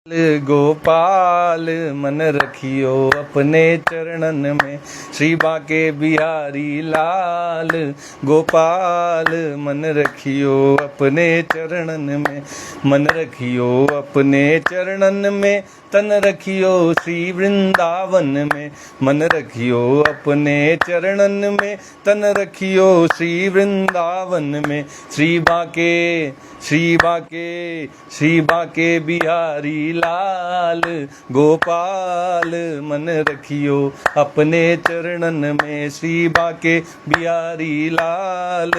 गोपाल मन रखियो अपने चरणन में, श्री बाके बिहारी लाल गोपाल मन रखियो अपने चरणन में, मन रखियो अपने चरणन में, तन रखियो श्री वृंदावन में, मन रखियो अपने चरणन में, तन रखियो श्री वृंदावन में, श्री बाके श्री बाके श्री बाके बिहारी लाल गोपाल मन रखियो अपने चरणन में, श्री बाके बिहारी लाल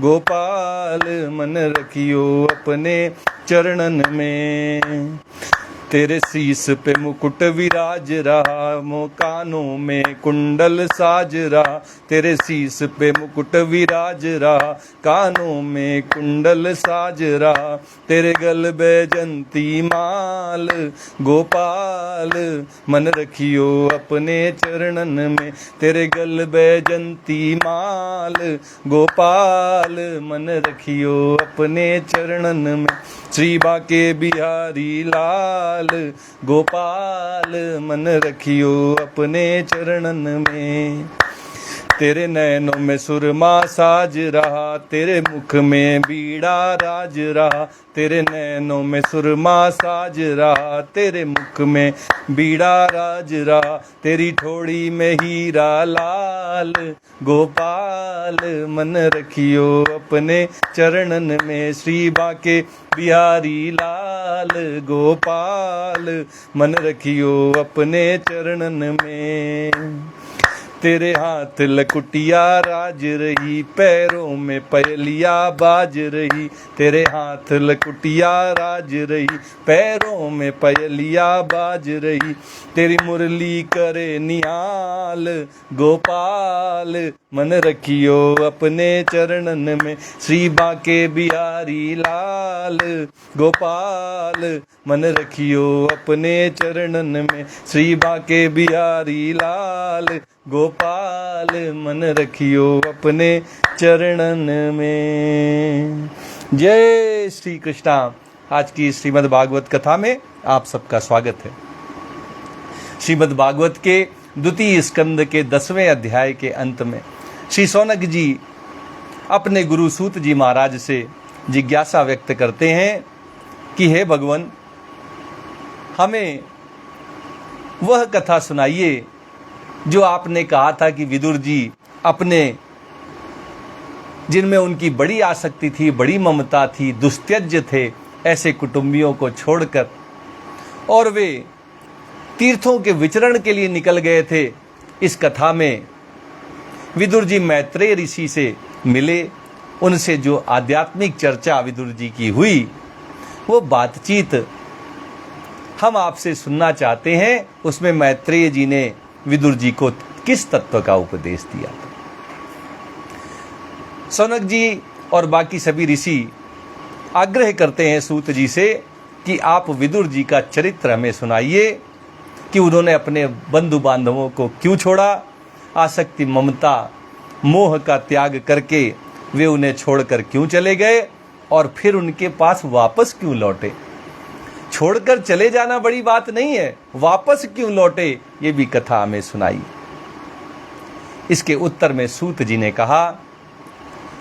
गोपाल मन रखियो अपने चरणन में। तेरे शीस पे मुकुट विराज रहा, मो कानों में कुंडल साज रहा, तेरे शीस पे मुकुट विराज रहा, कानों में कुंडल साज रहा, तेरे गल बैजंती माल गोपाल मन रखियो अपने चरणन में, तेरे गल बैजंती माल गोपाल मन रखियो अपने चरणन में, श्री बाके बिहारी लाल गोपाल मन रखियो अपने चरणन में। तेरे नैनों में सुरमा साज रहा, तेरे मुख में बीड़ा राज रहा, तेरे नैनों में सुरमा साज रहा, तेरे मुख में बीड़ा राज रहा, तेरी ठोड़ी में हीरा लाल गोपाल मन रखियो अपने चरणन में, श्री बाके बिहारी लाल गोपाल मन रखियो अपने चरणन में। तेरे हाथ लकुटिया राज रही, पैरों में पयलिया बाज रही, तेरे हाथ लकुटिया राज रही, पैरों में पयलिया बाज रही, तेरी मुरली करे निहाल गोपाल मन रखियो अपने चरणन में, श्री बाके बिहारी लाल गोपाल मन रखियो अपने चरणन में, श्री बाके बिहारी लाल गोपाल मन रखियो अपने चरणन में। जय श्री कृष्णा। आज की श्रीमद् भागवत कथा में आप सबका स्वागत है। श्रीमद् भागवत के द्वितीय स्कंद के 10वें अध्याय के अंत में श्री शौनक जी अपने गुरु सूत जी महाराज से जिज्ञासा व्यक्त करते हैं कि हे भगवान, हमें वह कथा सुनाइए जो आपने कहा था कि विदुर जी अपने, जिनमें उनकी बड़ी आसक्ति थी, बड़ी ममता थी, दुस्त्यज्य थे, ऐसे कुटुंबियों को छोड़कर और वे तीर्थों के विचरण के लिए निकल गए थे। इस कथा में विदुर जी मैत्रेय ऋषि से मिले, उनसे जो आध्यात्मिक चर्चा विदुर जी की हुई, वो बातचीत हम आपसे सुनना चाहते हैं। उसमें मैत्रेय जी ने विदुर जी को किस तत्व का उपदेश दिया था। शौनक जी और बाकी सभी ऋषि आग्रह करते हैं सूत जी से कि आप विदुर जी का चरित्र हमें सुनाइए कि उन्होंने अपने बंधु बांधवों को क्यों छोड़ा, आसक्ति ममता मोह का त्याग करके वे उन्हें छोड़कर क्यों चले गए और फिर उनके पास वापस क्यों लौटे। छोड़कर चले जाना बड़ी बात नहीं है, वापस क्यों लौटे, ये भी कथा हमें सुनाई। इसके उत्तर में सूत जी ने कहा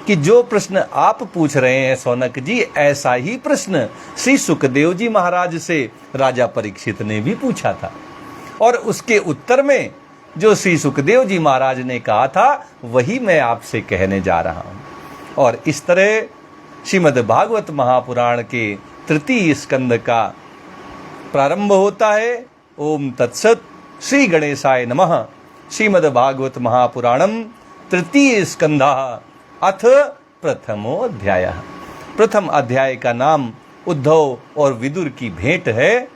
कि जो प्रश्न आप पूछ रहे हैं शौनक जी, ऐसा ही प्रश्न श्री सुखदेव जी महाराज से राजा परीक्षित ने भी पूछा था, और उसके उत्तर में जो श्री सुखदेव जी महाराज ने कहा था वही मैं आपसे कहने जा रहा हूं। और इस तरह श्रीमद् भागवत महापुराण के तृतीय स्कंद का प्रारंभ होता है। ओम तत्सत। श्री गणेशाय नमः। श्रीमद् भागवत महापुराणम तृतीय स्कंधः अथ प्रथमो अध्यायः। प्रथम अध्याय का नाम उद्धव और विदुर की भेंट है।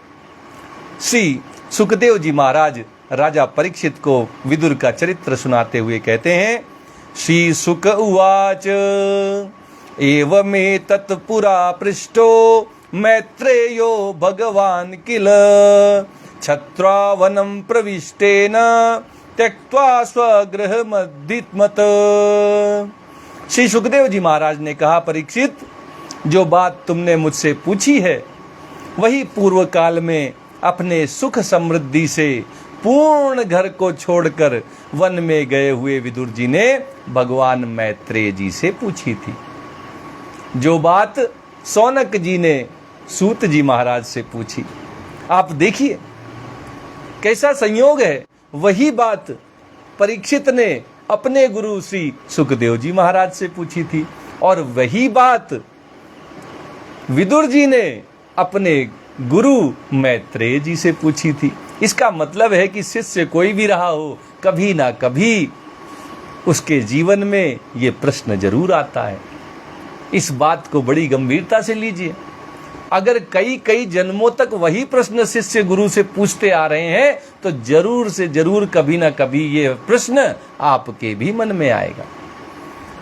श्री सुखदेव जी महाराज राजा परीक्षित को विदुर का चरित्र सुनाते हुए कहते हैं, श्री सुक उवाच एवमेतत् पुरा पृष्टो मैत्रेयो भगवान किल छत्रावनं प्रविष्टेन त्यक्त्वा स्वगृहमधिमत। श्री सुखदेव जी महाराज ने कहा, परीक्षित, जो बात तुमने मुझसे पूछी है वही पूर्व काल में अपने सुख समृद्धि से पूर्ण घर को छोड़कर वन में गए हुए विदुर जी ने भगवान मैत्रेय जी से पूछी थी। जो बात सौनक जी ने सूत जी महाराज से पूछी। आप देखिए कैसा संयोग है। वही बात परीक्षित ने अपने गुरु श्री सुखदेव जी महाराज से पूछी थी और वही बात विदुर जी ने अपने गुरु मैत्रेय जी से पूछी थी। इसका मतलब है कि शिष्य कोई भी रहा हो, कभी ना कभी उसके जीवन में ये प्रश्न जरूर आता है। इस बात को बड़ी गंभीरता से लीजिए। अगर कई कई जन्मों तक वही प्रश्न शिष्य गुरु से पूछते आ रहे हैं तो जरूर से जरूर कभी ना कभी ये प्रश्न आपके भी मन में आएगा।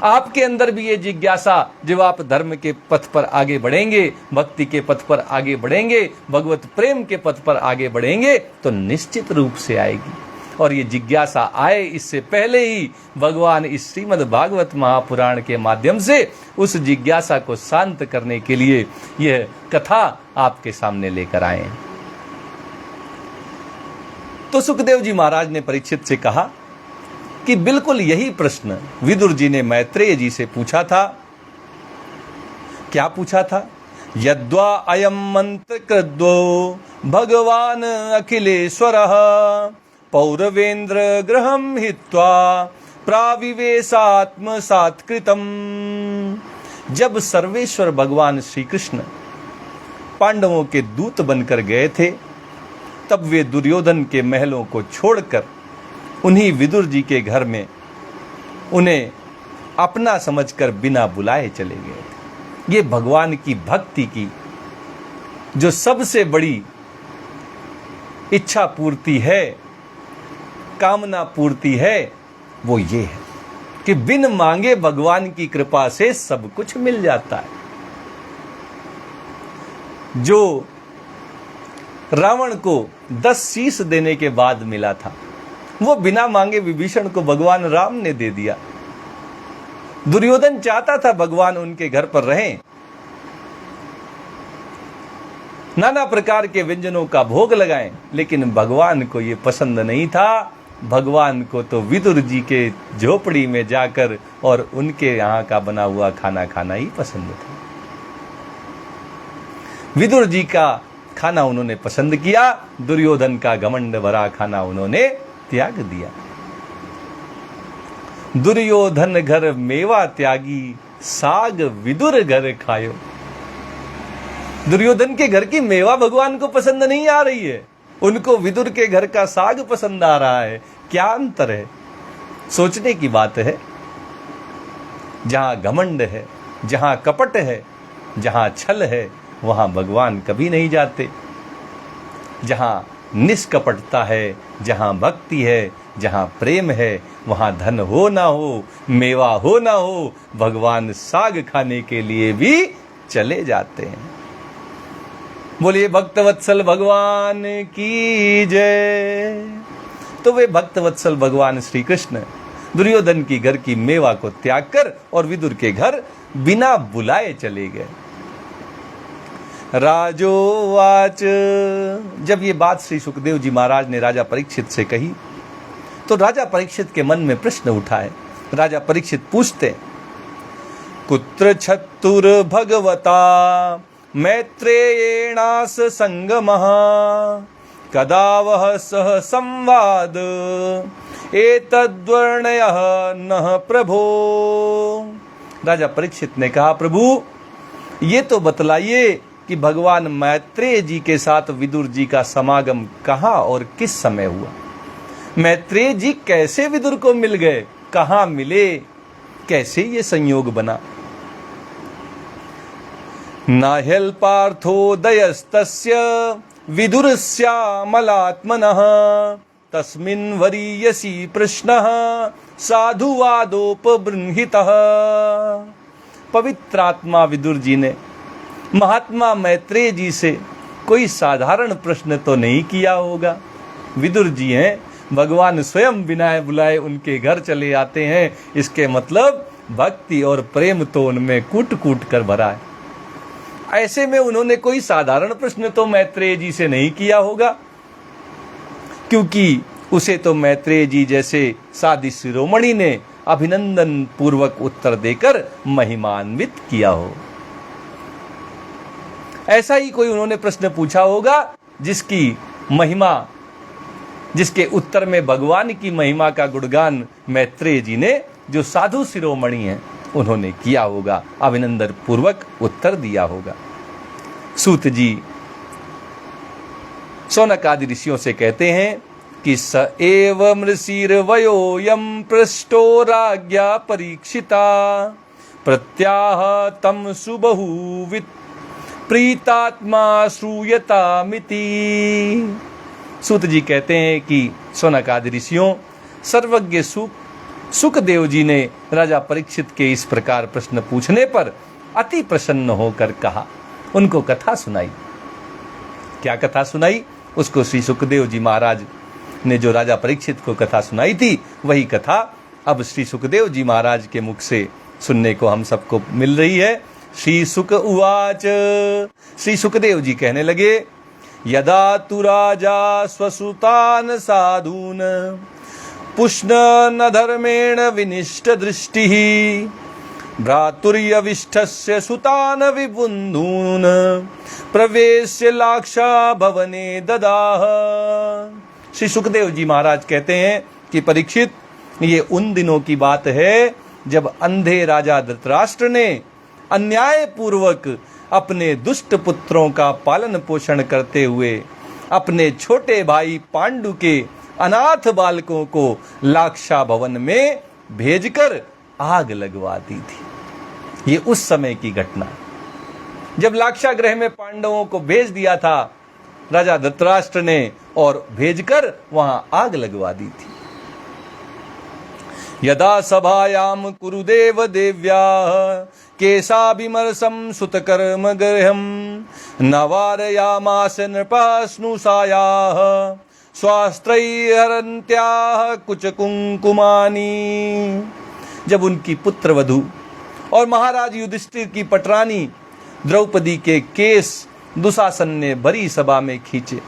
आपके अंदर भी ये जिज्ञासा, जब आप धर्म के पथ पर आगे बढ़ेंगे, भक्ति के पथ पर आगे बढ़ेंगे, भगवत प्रेम के पथ पर आगे बढ़ेंगे तो निश्चित रूप से आएगी। और ये जिज्ञासा आए इससे पहले ही भगवान इस श्रीमद् भागवत महापुराण के माध्यम से उस जिज्ञासा को शांत करने के लिए यह कथा आपके सामने लेकर आए हैं। तो सुखदेव जी महाराज ने परीक्षित से कहा कि बिल्कुल यही प्रश्न विदुर जी ने मैत्रेय जी से पूछा था। क्या पूछा था? यद्वा अयम मंत्र कृद्वो भगवान अखिलेश्वरः पौरवेन्द्र गृहं हित्वा प्राविवेशात्म सात्कृतम। जब सर्वेश्वर भगवान श्री कृष्ण पांडवों के दूत बनकर गए थे तब वे दुर्योधन के महलों को छोड़कर उन्हीं विदुर जी के घर में उन्हें अपना समझकर बिना बुलाए चले गए। ये भगवान की भक्ति की जो सबसे बड़ी इच्छा पूर्ति है, कामना पूर्ति है, वो ये है कि बिन मांगे भगवान की कृपा से सब कुछ मिल जाता है। जो रावण को 10 शीश देने के बाद मिला था वो बिना मांगे विभीषण को भगवान राम ने दे दिया। दुर्योधन चाहता था भगवान उनके घर पर रहें, नाना प्रकार के व्यंजनों का भोग लगाएं, लेकिन भगवान को ये पसंद नहीं था। भगवान को तो विदुर जी के झोपड़ी में जाकर और उनके यहाँ का बना हुआ खाना खाना ही पसंद था। विदुर जी का खाना उन्होंने पसंद किया, दुर्योधन का घमंड भरा खाना उन्होंने त्याग दिया। दुर्योधन घर मेवा त्यागी साग विदुर घर खायो। दुर्योधन के घर की मेवा भगवान को पसंद नहीं आ रही है, उनको विदुर के घर का साग पसंद आ रहा है। क्या अंतर है? सोचने की बात है। जहां घमंड है, जहां कपट है, जहां छल है, वहां भगवान कभी नहीं जाते। जहां निष्कपटता है, जहां भक्ति है, जहां प्रेम है, वहां धन हो ना हो, मेवा हो ना हो, भगवान साग खाने के लिए भी चले जाते हैं। बोलिए भक्तवत्सल भगवान की जय। तो वे भक्तवत्सल भगवान श्री कृष्ण दुर्योधन की घर की मेवा को त्याग कर और विदुर के घर बिना बुलाए चले गए। राजोवाच। जब ये बात श्री सुखदेव जी महाराज ने राजा परीक्षित से कही तो राजा परीक्षित के मन में प्रश्न उठा है। राजा परीक्षित पूछते, कुत्र छत्तुर भगवता मैत्रेयेणास संगमः कदा वह सह संवाद एतद्वर्णयः नः प्रभो। राजा परीक्षित ने कहा, प्रभु ये तो बतलाइए कि भगवान मैत्रेय जी के साथ विदुर जी का समागम कहाँ और किस समय हुआ। मैत्रेय जी कैसे विदुर को मिल गए, कहाँ मिले, कैसे ये संयोग बना। नाह्यल पार्थोदयस्तस्य विदुरस्यामलात्मनः तस्मिन् वरीयसी प्रश्नः साधुवादोपबृंहितः। पवित्र आत्मा विदुर जी ने महात्मा मैत्रेय जी से कोई साधारण प्रश्न तो नहीं किया होगा। विदुर जी हैं, भगवान स्वयं बिना बुलाए उनके घर चले आते हैं, इसके मतलब भक्ति और प्रेम तो उनमें कूट कूट कर भरा है। ऐसे में उन्होंने कोई साधारण प्रश्न तो मैत्रेय जी से नहीं किया होगा, क्योंकि उसे तो मैत्रेय जी जैसे साधी शिरोमणि ने अभिनंदन पूर्वक उत्तर देकर महिमान्वित किया हो। ऐसा ही कोई उन्होंने प्रश्न पूछा होगा जिसकी महिमा, जिसके उत्तर में भगवान की महिमा का गुणगान मैत्रेय जी ने, जो साधु शिरोमणि हैं, उन्होंने किया होगा, अभिनंदन पूर्वक उत्तर दिया होगा। सूत जी शौनक आदि ऋषियों से कहते हैं कि स एव मृषिर्वयोऽयं पृष्टो राज्ञा परीक्षिता प्रत्याह तम सुबहुवित प्रीतात्मा श्रूयतामिति। सूत जी कहते हैं कि शौनक आदि ऋषियों सर्वज्ञ सुखदेव जी ने राजा परीक्षित के इस प्रकार प्रश्न पूछने पर अति प्रसन्न होकर कहा, उनको कथा सुनाई। क्या कथा सुनाई? उसको श्री सुखदेव जी महाराज ने जो राजा परीक्षित को कथा सुनाई थी, वही कथा अब श्री सुखदेव जी महाराज के मुख से सुनने को हम सबको मिल रही है। श्री सुक उवाच, श्री सुखदेव जी कहने लगे, यदा तु राजा स्वसुतान साधून पुष्ण न धर्मेण विनिष्ट दृष्टिः भ्रातुर्यविष्ठस्य सुतान विबुन्धून प्रवेश्य लाक्षा भवने ददाह। श्री सुखदेव जी महाराज कहते हैं कि परीक्षित, ये उन दिनों की बात है जब अंधे राजा धृतराष्ट्र ने अन्याय पूर्वक अपने दुष्ट पुत्रों का पालन पोषण करते हुए अपने छोटे भाई पांडु के अनाथ बालकों को लाक्षा भवन में भेजकर आग लगवा दी थी। ये उस समय की घटना, जब लाक्षा गृह में पांडवों को भेज दिया था राजा धृतराष्ट्र ने और भेजकर वहां आग लगवा दी थी। यदा सभायाम कुरुदेव देव्या केशाभिमर्शं सुतकर्म गृहं नवारयामास नृपास्नुषायाः स्वास्त्रैर्हरन्त्याः कुचकुंकुमानि। जब उनकी पुत्र वधू और महाराज युधिष्ठिर की पटरानी द्रौपदी के केस दुशासन ने भरी सभा में खींचे,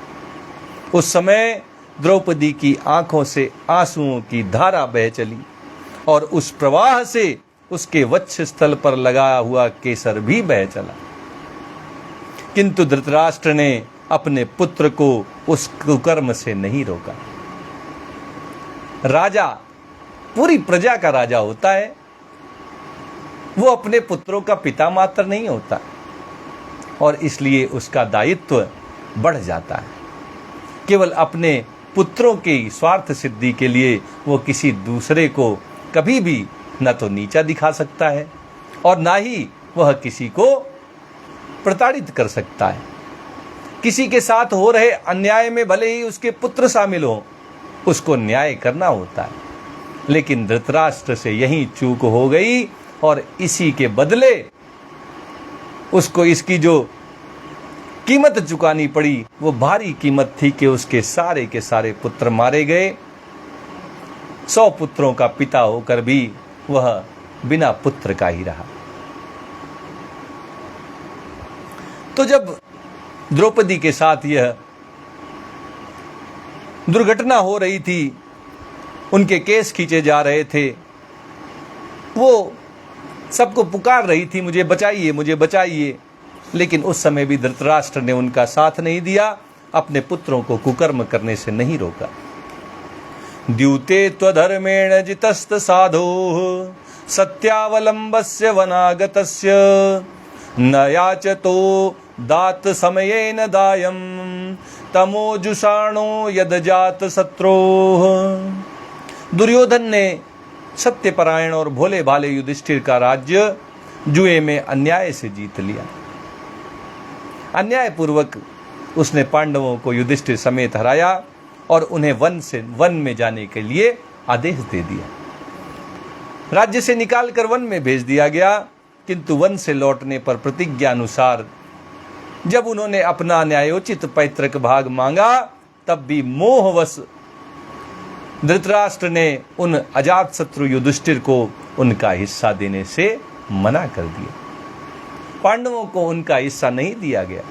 उस समय द्रौपदी की आंखों से आंसुओं की धारा बह चली और उस प्रवाह से उसके वक्ष स्थल पर लगाया हुआ केसर भी बह चला। किंतु धृतराष्ट्र ने अपने पुत्र को उस कुकर्म से नहीं रोका। राजा पूरी प्रजा का राजा होता है, वो अपने पुत्रों का पिता मात्र नहीं होता, और इसलिए उसका दायित्व बढ़ जाता है। केवल अपने पुत्रों की स्वार्थ सिद्धि के लिए वो किसी दूसरे को कभी भी न तो नीचा दिखा सकता है और ना ही वह किसी को प्रताड़ित कर सकता है। किसी के साथ हो रहे अन्याय में भले ही उसके पुत्र शामिल हो, उसको न्याय करना होता है। लेकिन धृतराष्ट्र से यही चूक हो गई और इसी के बदले उसको इसकी जो कीमत चुकानी पड़ी, वो भारी कीमत थी कि उसके सारे के सारे पुत्र मारे गए। 100 पुत्रों का पिता होकर भी वह बिना पुत्र का ही रहा। तो जब द्रौपदी के साथ यह दुर्घटना हो रही थी, उनके केस खींचे जा रहे थे, वो सबको पुकार रही थी, मुझे बचाइए, मुझे बचाइए। लेकिन उस समय भी धृतराष्ट्र ने उनका साथ नहीं दिया, अपने पुत्रों को कुकर्म करने से नहीं रोका। द्यूते त्वधर्मेण जितस्त साधो सत्यावलंबस्य वनागतस्य न याचतो दात समयेन दायम तमोजुषाणो यदजात शत्रोः। दुर्योधन ने सत्यपरायण और भोले भाले युधिष्ठिर का राज्य जुए में अन्याय से जीत लिया। अन्याय पूर्वक उसने पांडवों को युधिष्ठिर समेत हराया और उन्हें वन में जाने के लिए आदेश दे दिया। राज्य से निकालकर वन में भेज दिया गया, किंतु वन से लौटने पर प्रतिज्ञा अनुसार जब उन्होंने अपना न्यायोचित पैतृक भाग मांगा, तब भी मोहवश धृतराष्ट्र ने उन अजातशत्रु युधिष्ठिर को उनका हिस्सा देने से मना कर दिया। पांडवों को उनका हिस्सा नहीं दिया गया।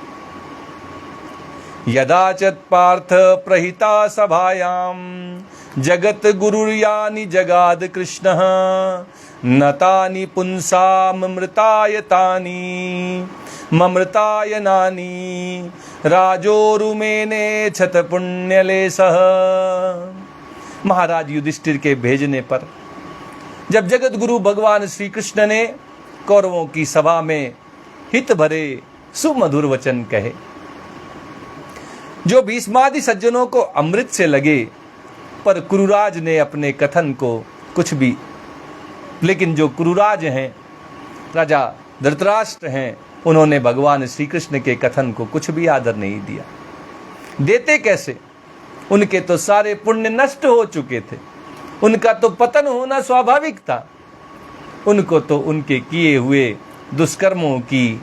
यदाचत पार्थ प्रहिता सभायाम जगत गुरुर्यानि जगाद कृष्ण नतानि पुंसामृतायतानि ममृतायनानि राजोरुमेने छत पुण्यलेसः। महाराज युधिष्ठिर के भेजने पर जब जगत गुरु भगवान श्री कृष्ण ने कौरवों की सभा में हित भरे सुमधुर वचन कहे, जो भीष्मादि सज्जनों को अमृत से लगे, पर कुरुराज ने अपने कथन को कुछ भी, लेकिन जो कुरुराज हैं, राजा धृतराष्ट्र हैं, उन्होंने भगवान श्री कृष्ण के कथन को कुछ भी आदर नहीं दिया। देते कैसे? उनके तो सारे पुण्य नष्ट हो चुके थे, उनका तो पतन होना स्वाभाविक था। उनको तो उनके किए हुए दुष्कर्मों की,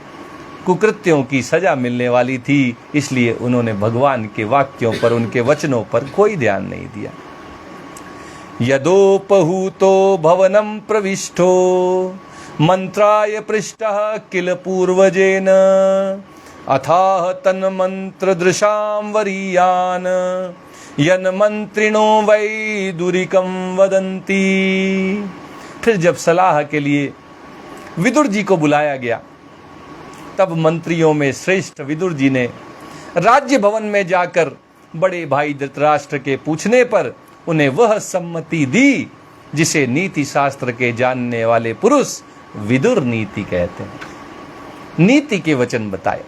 कुकृत्यों की सजा मिलने वाली थी, इसलिए उन्होंने भगवान के वाक्यों पर, उनके वचनों पर कोई ध्यान नहीं दिया। यदोपहूतो भवनम प्रविष्टो मंत्राय पृष्टः किल पूर्वजेन अथाह तन्मंत्र दृशाम वरीयान यन मंत्रिणो वै दुरिकम वदंती। फिर जब सलाह के लिए विदुर जी को बुलाया गया, तब मंत्रियों में श्रेष्ठ विदुर जी ने राज्य भवन में जाकर बड़े भाई धृतराष्ट्र के पूछने पर उन्हें वह सम्मति दी जिसे नीति शास्त्र के जानने वाले पुरुष विदुर नीति कहते हैं। नीति के वचन बताए।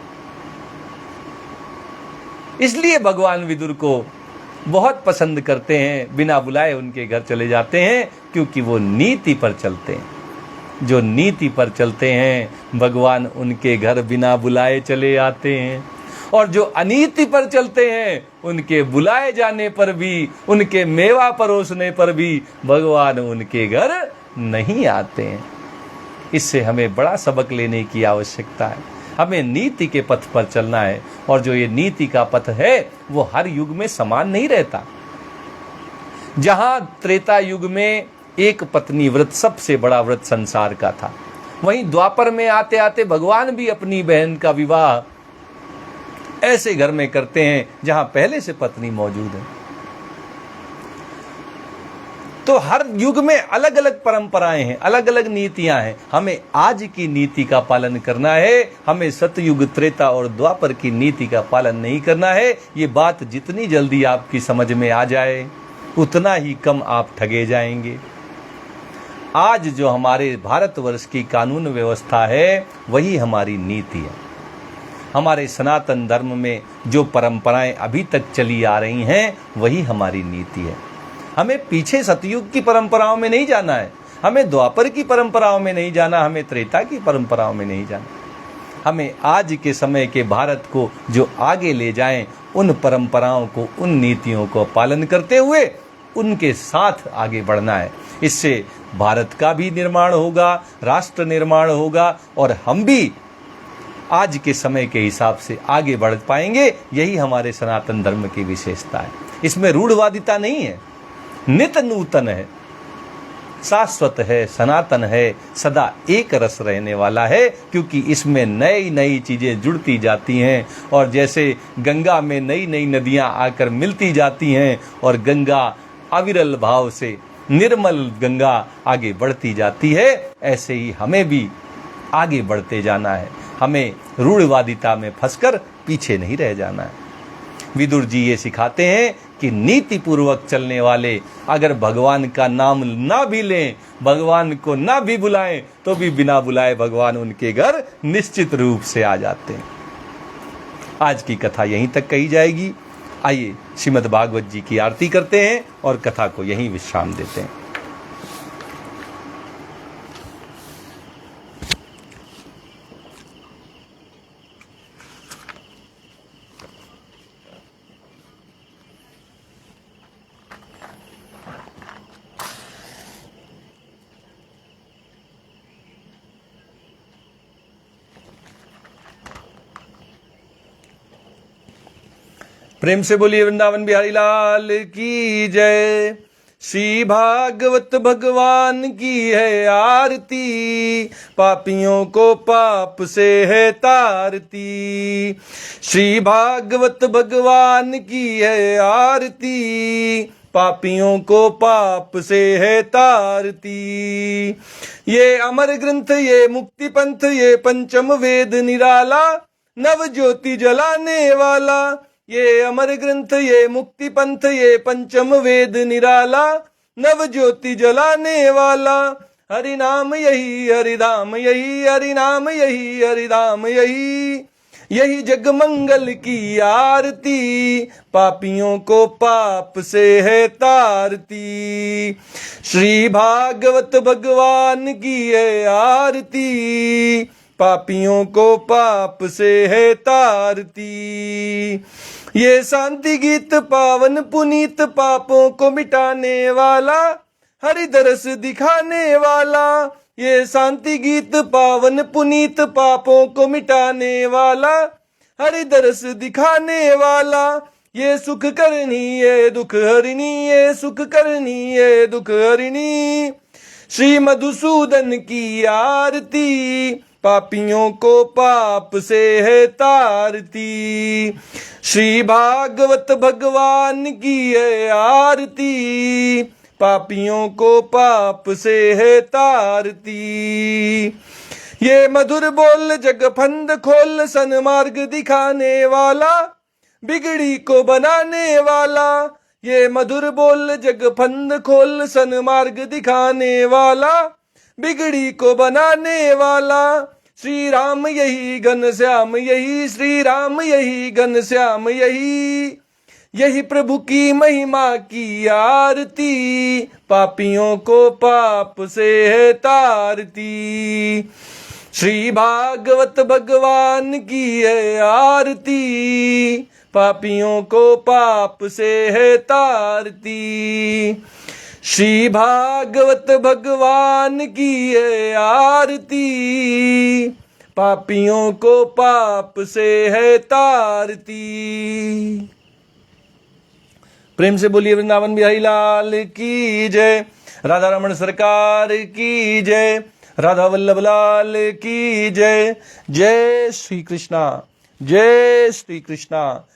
इसलिए भगवान विदुर को बहुत पसंद करते हैं, बिना बुलाए उनके घर चले जाते हैं, क्योंकि वो नीति पर चलते हैं। जो नीति पर चलते हैं भगवान उनके घर बिना बुलाए चले आते हैं, और जो अनीति पर चलते हैं उनके बुलाए जाने पर भी, उनके मेवा परोसने पर भी भगवान उनके घर नहीं आते हैं। इससे हमें बड़ा सबक लेने की आवश्यकता है। हमें नीति के पथ पर चलना है, और जो ये नीति का पथ है वो हर युग में समान नहीं रहता। जहां त्रेता युग में एक पत्नी व्रत सबसे बड़ा व्रत संसार का था, वहीं द्वापर में आते आते भगवान भी अपनी बहन का विवाह ऐसे घर में करते हैं जहां पहले से पत्नी मौजूद है। तो हर युग में अलग अलग परंपराएं हैं, अलग अलग नीतियां हैं। हमें आज की नीति का पालन करना है, हमें सतयुग, त्रेता और द्वापर की नीति का पालन नहीं करना है। ये बात जितनी जल्दी आपकी समझ में आ जाए उतना ही कम आप ठगे जाएंगे। आज जो हमारे भारतवर्ष की कानून व्यवस्था है वही हमारी नीति है। हमारे सनातन धर्म में जो परंपराएं अभी तक चली आ रही हैं वही हमारी नीति है। हमें पीछे सतयुग की परंपराओं में नहीं जाना है, हमें द्वापर की परंपराओं में नहीं जाना, हमें त्रेता की परंपराओं में नहीं जाना। हमें आज के समय के भारत को जो आगे ले जाएं, उन परंपराओं को, उन नीतियों को पालन करते हुए उनके साथ आगे बढ़ना है। इससे भारत का भी निर्माण होगा, राष्ट्र निर्माण होगा, और हम भी आज के समय के हिसाब से आगे बढ़ पाएंगे। यही हमारे सनातन धर्म की विशेषता है। इसमें रूढ़वादिता नहीं है, नित नूतन है, शाश्वत है, सनातन है, सदा एक रस रहने वाला है, क्योंकि इसमें नई नई चीजें जुड़ती जाती हैं। और जैसे गंगा में नई नई नदियां आकर मिलती जाती हैं और गंगा अविरल भाव से, निर्मल गंगा आगे बढ़ती जाती है, ऐसे ही हमें भी आगे बढ़ते जाना है। हमें रूढ़वादिता में फंसकर पीछे नहीं रह जाना है। विदुर जी ये सिखाते हैं कि नीति पूर्वक चलने वाले अगर भगवान का नाम ना भी लें, भगवान को ना भी बुलाएं, तो भी बिना बुलाए भगवान उनके घर निश्चित रूप से आ जाते हैं। आज की कथा यहीं तक कही जाएगी। आइए श्रीमद् भागवत जी की आरती करते हैं और कथा को यहीं विश्राम देते हैं। प्रेम से बोलिए वृंदावन बिहारी लाल की जय। श्री भागवत भगवान की है आरती, पापियों को पाप से है तारती। श्री भागवत भगवान की है आरती, पापियों को पाप से है तारती। ये अमर ग्रंथ ये मुक्ति पंथ ये पंचम वेद निराला, नव ज्योति जलाने वाला। ये अमर ग्रंथ ये मुक्ति पंथ ये पंचम वेद निराला, नव ज्योति जलाने वाला। हरि नाम यही हरिधाम यही, हरि नाम यही हरिधाम यही, यही जग मंगल की आरती, पापियों को पाप से है तारती। श्री भागवत भगवान की है आरती, पापियों को पाप से है तारती। ये शांति गीत पावन पुनीत, पापों को मिटाने वाला, हरि दरस दिखाने वाला। ये शांति गीत पावन पुनीत, पापों को मिटाने वाला, हरि दरस दिखाने वाला। ये सुख करनी ये दुख हरिणी, ये सुख करनी ये दुख हरिणी। श्री मधुसूदन की आरती, पापियों को पाप से है तारती। श्री भागवत भगवान की है आरती, पापियों को पाप से है तारती। ये मधुर बोल जग फंद खोल, सन्मार्ग दिखाने वाला, बिगड़ी को बनाने वाला। ये मधुर बोल जग फंद खोल, सन्मार्ग दिखाने वाला, बिगड़ी को बनाने वाला। श्री राम यही घनश्याम यही, श्री राम यही घनश्याम यही, यही प्रभु की महिमा की आरती, पापियों को पाप से है तारती। श्री भागवत भगवान की है आरती, पापियों को पाप से है तारती। श्री भागवत भगवान की है आरती, पापियों को पाप से है तारती। प्रेम से बोलिए वृंदावन बिहारी लाल की जय, राधा रमण सरकार की जय, राधा वल्लभ लाल की जय। जय श्री कृष्णा, जय श्री कृष्णा।